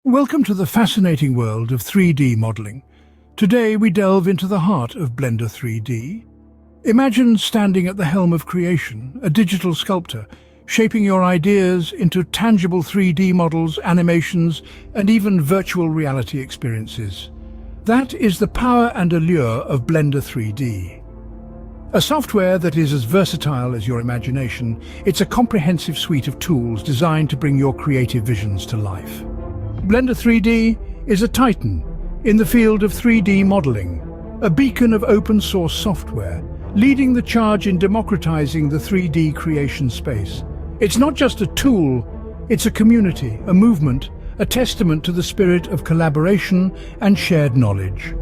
Welcome to the fascinating world of 3D modeling. Today we delve into the heart of Blender 3D. Imagine standing at the helm of creation, a digital sculptor, shaping your ideas into tangible 3D models, animations, and even virtual reality experiences. That is the power and allure of Blender 3D. A software that is as versatile as your imagination, it's a comprehensive suite of tools designed to bring your creative visions to life. Blender 3D is a titan in the field of 3D modeling, a beacon of open-source software, leading the charge in democratizing the 3D creation space. It's not just a tool, it's a community, a movement, a testament to the spirit of collaboration and shared knowledge.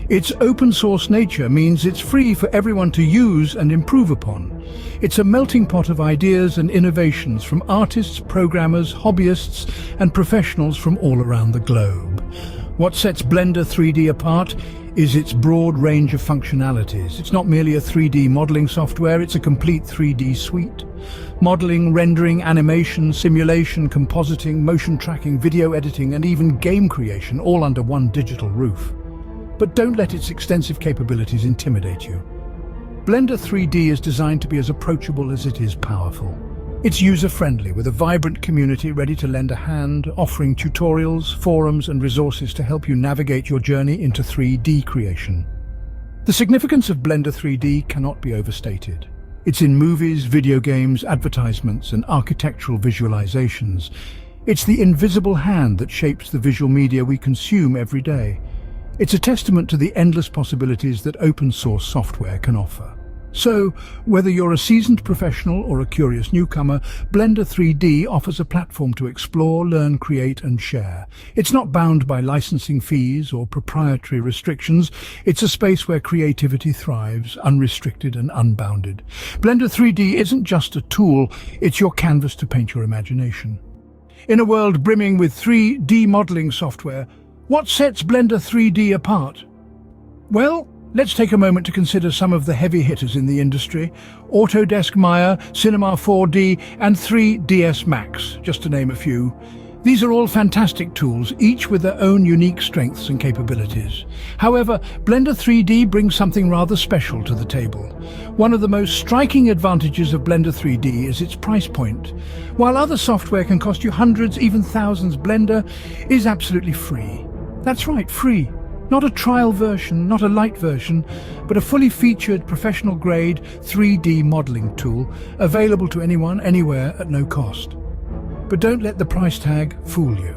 Its open-source nature means it's free for everyone to use and improve upon. It's a melting pot of ideas and innovations from artists, programmers, hobbyists, and professionals from all around the globe. What sets Blender 3D apart is its broad range of functionalities. It's not merely a 3D modeling software, it's a complete 3D suite. Modeling, rendering, animation, simulation, compositing, motion tracking, video editing, and even game creation, all under one digital roof. But don't let its extensive capabilities intimidate you. Blender 3D is designed to be as approachable as it is powerful. It's user-friendly, with a vibrant community ready to lend a hand, offering tutorials, forums, and resources to help you navigate your journey into 3D creation. The significance of Blender 3D cannot be overstated. It's in movies, video games, advertisements, and architectural visualizations. It's the invisible hand that shapes the visual media we consume every day. It's a testament to the endless possibilities that open-source software can offer. So, whether you're a seasoned professional or a curious newcomer, Blender 3D offers a platform to explore, learn, create, and share. It's not bound by licensing fees or proprietary restrictions. It's a space where creativity thrives, unrestricted and unbounded. Blender 3D isn't just a tool, it's your canvas to paint your imagination. In a world brimming with 3D modeling software, what sets Blender 3D apart? Well, let's take a moment to consider some of the heavy hitters in the industry. Autodesk Maya, Cinema 4D, and 3ds Max, just to name a few. These are all fantastic tools, each with their own unique strengths and capabilities. However, Blender 3D brings something rather special to the table. One of the most striking advantages of Blender 3D is its price point. While other software can cost you hundreds, even thousands, Blender is absolutely free. That's right, free. Not a trial version, not a light version, but a fully featured professional-grade 3D modeling tool available to anyone, anywhere, at no cost. But don't let the price tag fool you.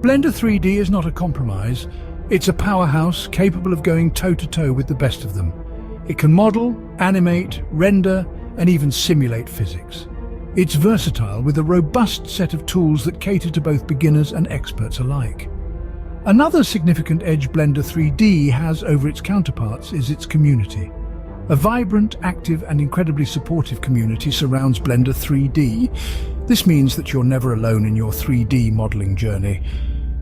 Blender 3D is not a compromise. It's a powerhouse capable of going toe-to-toe with the best of them. It can model, animate, render, and even simulate physics. It's versatile with a robust set of tools that cater to both beginners and experts alike. Another significant edge Blender 3D has over its counterparts is its community. A vibrant, active, and incredibly supportive community surrounds Blender 3D. This means that you're never alone in your 3D modeling journey.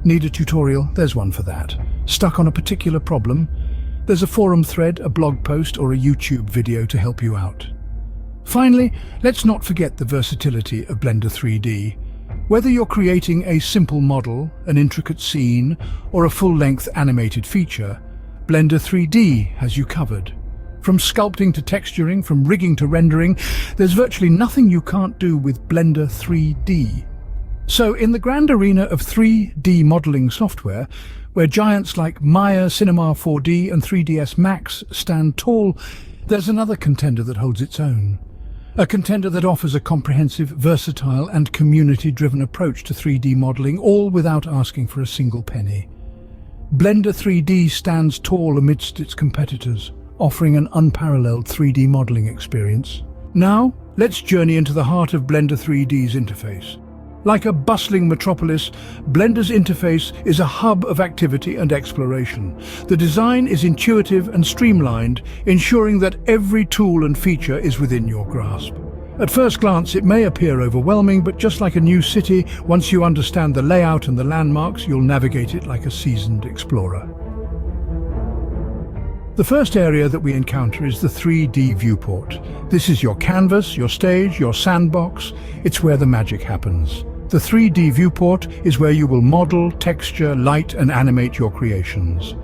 Need a tutorial? There's one for that. Stuck on a particular problem? There's a forum thread, a blog post, or a YouTube video to help you out. Finally, let's not forget the versatility of Blender 3D. Whether you're creating a simple model, an intricate scene, or a full-length animated feature, Blender 3D has you covered. From sculpting to texturing, from rigging to rendering, there's virtually nothing you can't do with Blender 3D. So in the grand arena of 3D modeling software, where giants like Maya, Cinema 4D, and 3ds Max stand tall, there's another contender that holds its own. A contender that offers a comprehensive, versatile, and community-driven approach to 3D modeling, all without asking for a single penny. Blender 3D stands tall amidst its competitors, offering an unparalleled 3D modeling experience. Now, let's journey into the heart of Blender 3D's interface. Like a bustling metropolis, Blender's interface is a hub of activity and exploration. The design is intuitive and streamlined, ensuring that every tool and feature is within your grasp. At first glance, it may appear overwhelming, but just like a new city, once you understand the layout and the landmarks, you'll navigate it like a seasoned explorer. The first area that we encounter is the 3D viewport. This is your canvas, your stage, your sandbox. It's where the magic happens. The 3D viewport is where you will model, texture, light and animate your creations.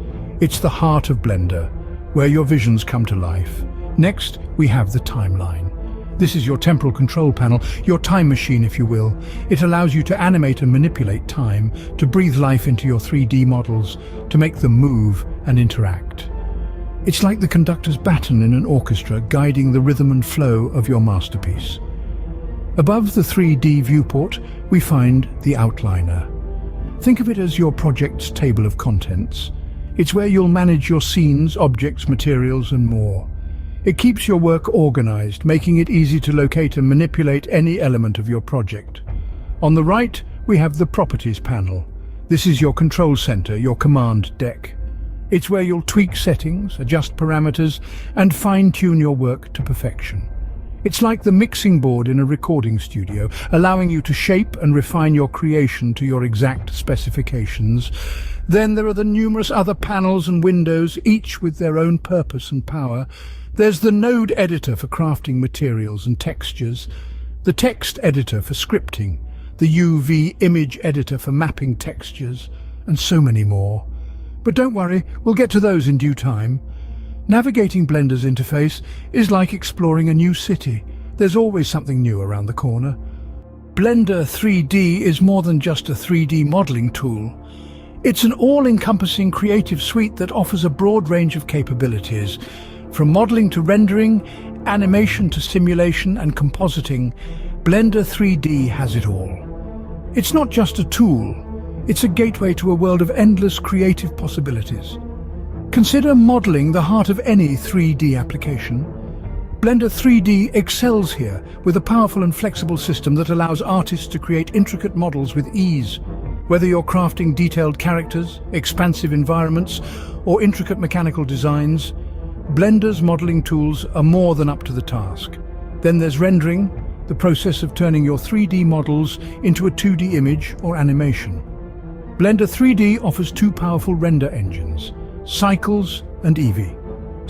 It's the heart of Blender, where your visions come to life. Next, we have the timeline. This is your temporal control panel, your time machine if you will. It allows you to animate and manipulate time, to breathe life into your 3D models, to make them move and interact. It's like the conductor's baton in an orchestra guiding the rhythm and flow of your masterpiece. Above the 3D viewport, we find the outliner. Think of it as your project's table of contents. It's where you'll manage your scenes, objects, materials and more. It keeps your work organized, making it easy to locate and manipulate any element of your project. On the right, we have the Properties panel. This is your control center, your command deck. It's where you'll tweak settings, adjust parameters, and fine-tune your work to perfection. It's like the mixing board in a recording studio, allowing you to shape and refine your creation to your exact specifications. Then there are the numerous other panels and windows, each with their own purpose and power. There's the node editor for crafting materials and textures, the text editor for scripting, the UV image editor for mapping textures, and so many more. But don't worry, we'll get to those in due time. Navigating Blender's interface is like exploring a new city. There's always something new around the corner. Blender 3D is more than just a 3D modeling tool. It's an all-encompassing creative suite that offers a broad range of capabilities. From modeling to rendering, animation to simulation and compositing, Blender 3D has it all. It's not just a tool, it's a gateway to a world of endless creative possibilities. Consider modeling the heart of any 3D application. Blender 3D excels here with a powerful and flexible system that allows artists to create intricate models with ease. Whether you're crafting detailed characters, expansive environments, or intricate mechanical designs, Blender's modeling tools are more than up to the task. Then there's rendering, the process of turning your 3D models into a 2D image or animation. Blender 3D offers two powerful render engines, Cycles and Eevee.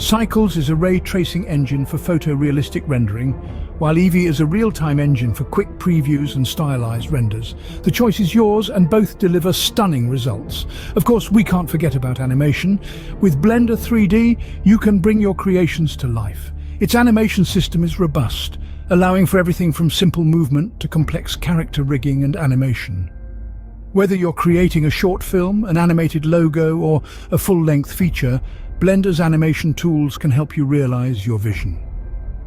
Cycles is a ray tracing engine for photorealistic rendering, while Eevee is a real-time engine for quick previews and stylized renders. The choice is yours and both deliver stunning results. Of course, we can't forget about animation. With Blender 3D, you can bring your creations to life. Its animation system is robust, allowing for everything from simple movement to complex character rigging and animation. Whether you're creating a short film, an animated logo, or a full-length feature, Blender's animation tools can help you realize your vision.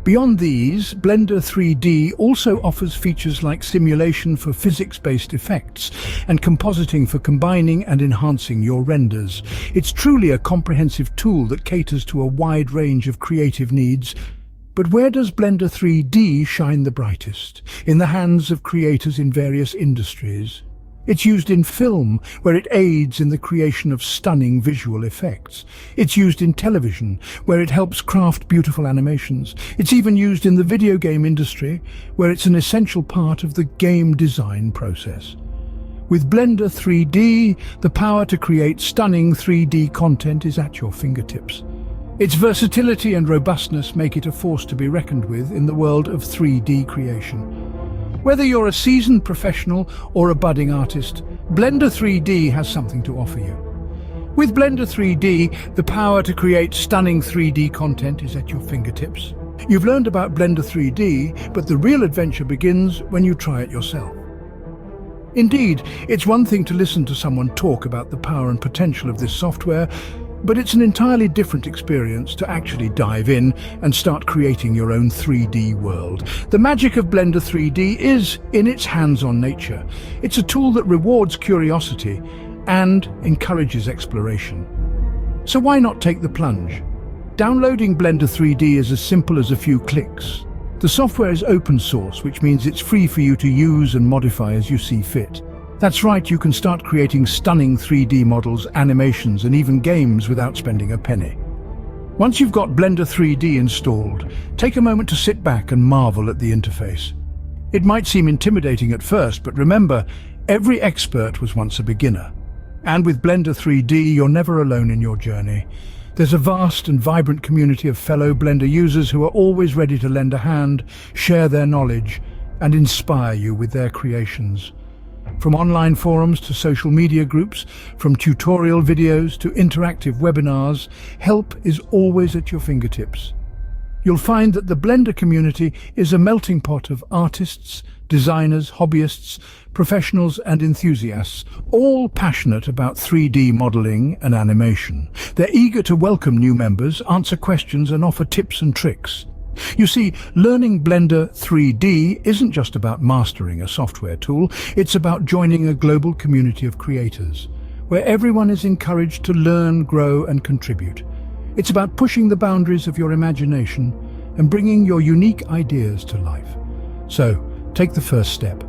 Beyond these, Blender 3D also offers features like simulation for physics-based effects and compositing for combining and enhancing your renders. It's truly a comprehensive tool that caters to a wide range of creative needs. But where does Blender 3D shine the brightest? In the hands of creators in various industries. It's used in film, where it aids in the creation of stunning visual effects. It's used in television, where it helps craft beautiful animations. It's even used in the video game industry, where it's an essential part of the game design process. With Blender 3D, the power to create stunning 3D content is at your fingertips. Its versatility and robustness make it a force to be reckoned with in the world of 3D creation. Whether you're a seasoned professional or a budding artist, Blender 3D has something to offer you. With Blender 3D, the power to create stunning 3D content is at your fingertips. You've learned about Blender 3D, but the real adventure begins when you try it yourself. Indeed, it's one thing to listen to someone talk about the power and potential of this software, but it's an entirely different experience to actually dive in and start creating your own 3D world. The magic of Blender 3D is in its hands-on nature. It's a tool that rewards curiosity and encourages exploration. So why not take the plunge? Downloading Blender 3D is as simple as a few clicks. The software is open source, which means it's free for you to use and modify as you see fit. That's right, you can start creating stunning 3D models, animations, and even games without spending a penny. Once you've got Blender 3D installed, take a moment to sit back and marvel at the interface. It might seem intimidating at first, but remember, every expert was once a beginner. And with Blender 3D, you're never alone in your journey. There's a vast and vibrant community of fellow Blender users who are always ready to lend a hand, share their knowledge, and inspire you with their creations. From online forums to social media groups, from tutorial videos to interactive webinars, help is always at your fingertips. You'll find that the Blender community is a melting pot of artists, designers, hobbyists, professionals and enthusiasts, all passionate about 3D modeling and animation. They're eager to welcome new members, answer questions and offer tips and tricks. You see, learning Blender 3D isn't just about mastering a software tool, it's about joining a global community of creators, where everyone is encouraged to learn, grow and contribute. It's about pushing the boundaries of your imagination and bringing your unique ideas to life. So, take the first step.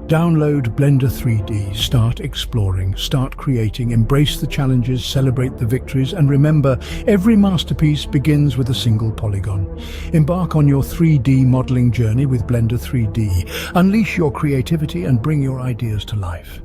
Download Blender 3D, start exploring, start creating, embrace the challenges, celebrate the victories, and remember, every masterpiece begins with a single polygon. Embark on your 3D modeling journey with Blender 3D. Unleash your creativity and bring your ideas to life.